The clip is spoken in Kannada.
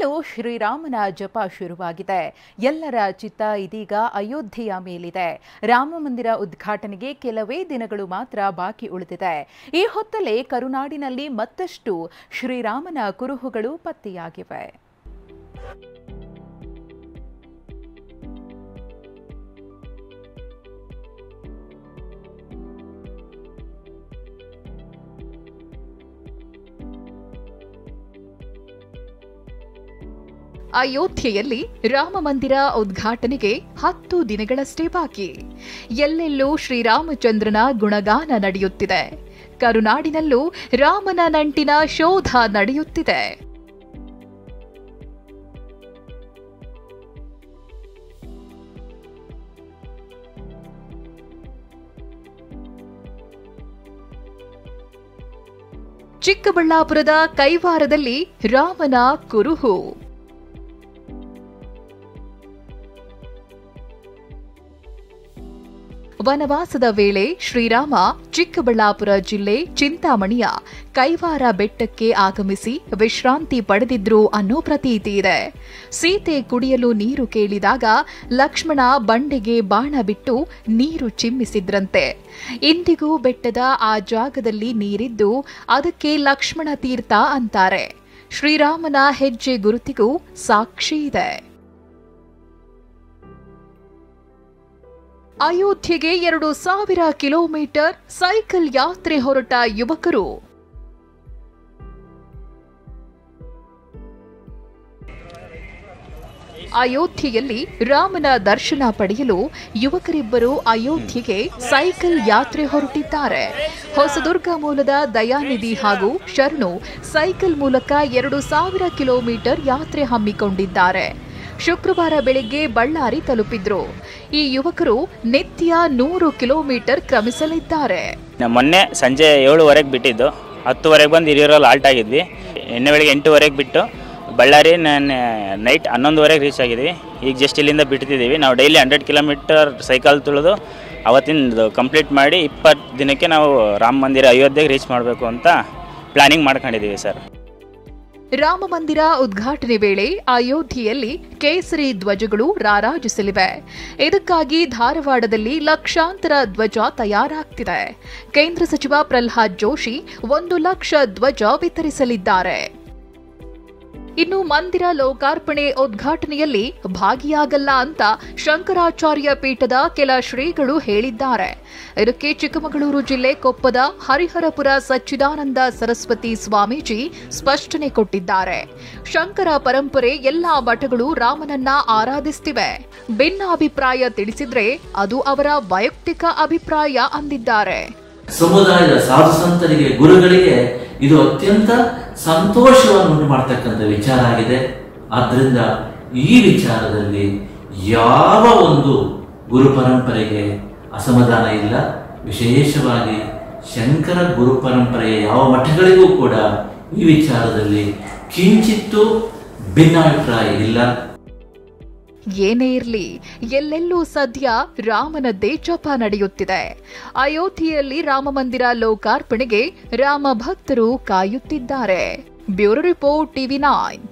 ಎಲ್ಲೆಲ್ಲೂ ಶ್ರೀರಾಮನ ಜಪ ಶುರುವಾಗಿದೆ. ಎಲ್ಲರ ಚಿತ್ತ ಇದೀಗ ಅಯೋಧ್ಯೆಯ ಮೇಲಿದೆ. ರಾಮ ಮಂದಿರ ಉದ್ಘಾಟನೆಗೆ ಕೆಲವೇ ದಿನಗಳು ಮಾತ್ರ ಬಾಕಿ ಉಳಿದಿದೆ. ಈ ಹೊತ್ತಲ್ಲೇ ಕರುನಾಡಿನಲ್ಲಿ ಮತ್ತಷ್ಟು ಶ್ರೀರಾಮನ ಕುರುಹುಗಳು ಪತ್ತೆಯಾಗಿವೆ. ಅಯೋಧ್ಯೆಯಲ್ಲಿ ರಾಮ ಮಂದಿರ ಉದ್ಘಾಟನೆಗೆ 10 ದಿನಗಳಷ್ಟೇ ಬಾಕಿ. ಎಲ್ಲೆಲ್ಲೂ ಶ್ರೀರಾಮಚಂದ್ರನ ಗುಣಗಾನ ನಡೆಯುತ್ತಿದೆ. ಕರುನಾಡಿನಲ್ಲೂ ರಾಮನ ನಂಟಿನ ಶೋಧ ನಡೆಯುತ್ತಿದೆ. ಚಿಕ್ಕಬಳ್ಳಾಪುರದ ಕೈವಾರದಲ್ಲಿ ರಾಮನ ಕುರುಹು. ವನವಾಸದ ವೇಳೆ ಶ್ರೀರಾಮ ಚಿಕ್ಕಬಳ್ಳಾಪುರ ಜಿಲ್ಲೆ ಚಿಂತಾಮಣಿಯ ಕೈವಾರ ಬೆಟ್ಟಕ್ಕೆ ಆಗಮಿಸಿ ವಿಶ್ರಾಂತಿ ಪಡೆದಿದ್ರು ಅನ್ನೋ ಪ್ರತೀತಿ ಇದೆ. ಸೀತೆ ಕುಡಿಯಲು ನೀರು ಕೇಳಿದಾಗ ಲಕ್ಷ್ಮಣ ಬಂಡೆಗೆ ಬಾಣ ಬಿಟ್ಟು ನೀರು ಚಿಮ್ಮಿಸಿದ್ರಂತೆ. ಇಂದಿಗೂ ಬೆಟ್ಟದ ಆ ಜಾಗದಲ್ಲಿ ನೀರಿದ್ದು ಅದಕ್ಕೆ ಲಕ್ಷ್ಮಣ ತೀರ್ಥ ಅಂತಾರೆ. ಶ್ರೀರಾಮನ ಹೆಜ್ಜೆ ಗುರುತಿಗೂ ಸಾಕ್ಷಿ ಇದೆ. ಅಯೋಧ್ಯೆಗೆ 2000 ಕಿಲೋಮೀಟರ್ ಸೈಕಲ್ ಯಾತ್ರೆ ಹೊರಟ ಯುವಕರು. ಅಯೋಧ್ಯೆಯಲ್ಲಿ ರಾಮನ ದರ್ಶನ ಪಡೆಯಲು ಯುವಕರಿಬ್ಬರು ಅಯೋಧ್ಯೆಗೆ ಸೈಕಲ್ ಯಾತ್ರೆ ಹೊರಟಿದ್ದಾರೆ. ಹೊಸದುರ್ಗ ಮೂಲದ ದಯಾನಿಧಿ ಹಾಗೂ ಶರಣು ಸೈಕಲ್ ಮೂಲಕ 2000 ಕಿಲೋಮೀಟರ್ ಯಾತ್ರೆ ಹಮ್ಮಿಕೊಂಡಿದ್ದಾರೆ. ಶುಕ್ರವಾರ ಬೆಳಗ್ಗೆ ಬಳ್ಳಾರಿ ತಲುಪಿದ್ರು. ಈ ಯುವಕರು ನಿತ್ಯ 100 ಕಿಲೋಮೀಟರ್ ಕ್ರಮಿಸಲಿದ್ದಾರೆ. ಮೊನ್ನೆ ಸಂಜೆ 7:30 ಬಿಟ್ಟಿದ್ದು, 10:00 ಬಂದು ಹಿರಿಯೂರಲ್ಲಿ ಆಲ್ಟ್ ಆಗಿದ್ವಿ. ನಿನ್ನೆ ಬೆಳಗ್ಗೆ 8:00 ಬಿಟ್ಟು ಬಳ್ಳಾರಿ ನೈಟ್ 11:00 ರೀಚ್ ಆಗಿದ್ವಿ. ಈಗ ಜಸ್ಟ್ ಇಲ್ಲಿಂದ ಬಿಡ್ತಿದ್ದೀವಿ. ನಾವು ಡೈಲಿ 100 ಕಿಲೋಮೀಟರ್ ಸೈಕಲ್ ತುಳಿದು ಅವತ್ತಿಂದು ಕಂಪ್ಲೀಟ್ ಮಾಡಿ 20 ದಿನಕ್ಕೆ ನಾವು ರಾಮ ಮಂದಿರ ಅಯೋಧ್ಯೆಗೆ ರೀಚ್ ಮಾಡಬೇಕು ಅಂತ ಪ್ಲಾನಿಂಗ್ ಮಾಡ್ಕೊಂಡಿದ್ದೀವಿ ಸರ್. ರಾಮ ಮಂದಿರ ಉದ್ಘಾಟನೆ ವೇಳೆ ಅಯೋಧ್ಯೆಯಲ್ಲಿ ಕೇಸರಿ ಧ್ವಜಗಳು ರಾರಾಜಿಸಲಿವೆ. ಇದಕ್ಕಾಗಿ ಧಾರವಾಡದಲ್ಲಿ ಲಕ್ಷಾಂತರ ಧ್ವಜ ತಯಾರಾಗ್ತಿದೆ. ಕೇಂದ್ರ ಸಚಿವ ಪ್ರಹ್ಲಾದ್ ಜೋಶಿ 1 ಲಕ್ಷ ಧ್ವಜ ವಿತರಿಸಲಿದ್ದಾರೆ. ಇನ್ನು ಮಂದಿರ ಲೋಕಾರ್ಪಣೆ ಉದ್ಘಾಟನೆಯಲ್ಲಿ ಭಾಗಿಯಾಗಲ್ಲ ಅಂತ ಶಂಕರಾಚಾರ್ಯ ಪೀಠದ ಕೆಲ ಶ್ರೀಗಳು ಹೇಳಿದ್ದಾರೆ. ಇದಕ್ಕೆ ಚಿಕ್ಕಮಗಳೂರು ಜಿಲ್ಲೆ ಕೊಪ್ಪದ ಹರಿಹರಪುರ ಸಚ್ಚಿದಾನಂದ ಸರಸ್ವತಿ ಸ್ವಾಮೀಜಿ ಸ್ಪಷ್ಟನೆ ಕೊಟ್ಟಿದ್ದಾರೆ. ಶಂಕರ ಪರಂಪರೆ ಎಲ್ಲಾ ಮಠಗಳು ರಾಮನನ್ನ ಆರಾಧಿಸುತ್ತಿವೆ. ಭಿನ್ನ ಅಭಿಪ್ರಾಯ ತಿಳಿಸಿದ್ರೆ ಅದು ಅವರ ವೈಯಕ್ತಿಕ ಅಭಿಪ್ರಾಯ ಅಂದಿದ್ದಾರೆ. ಸಮುದಾಯದ ಸಾಧು ಸಂತರಿಗೆ, ಗುರುಗಳಿಗೆ ಇದು ಅತ್ಯಂತ ಸಂತೋಷವನ್ನು ಉಂಟು ಮಾಡತಕ್ಕಂಥ ವಿಚಾರ ಆಗಿದೆ. ಆದ್ದರಿಂದ ಈ ವಿಚಾರದಲ್ಲಿ ಯಾವ ಒಂದು ಗುರು ಪರಂಪರೆಗೆ ಅಸಮಾಧಾನ ಇಲ್ಲ. ವಿಶೇಷವಾಗಿ ಶಂಕರ ಗುರು ಪರಂಪರೆಯ ಯಾವ ಮಠಗಳಿಗೂ ಕೂಡ ಈ ವಿಚಾರದಲ್ಲಿ ಕಿಂಚಿತ್ತೂ ಭಿನ್ನಾಭಿಪ್ರಾಯ ಇಲ್ಲ. ಏನೇ ಇರಲಿ, ಎಲ್ಲೆಲ್ಲೂ ಸದ್ಯ ರಾಮನದ್ದೇ ಜಪ ನಡೆಯುತ್ತಿದೆ. ಅಯೋಧ್ಯೆಯಲ್ಲಿ ರಾಮ ಮಂದಿರ ಲೋಕಾರ್ಪಣೆಗೆ ರಾಮ ಭಕ್ತರು ಕಾಯುತ್ತಿದ್ದಾರೆ. Bureau report TV9.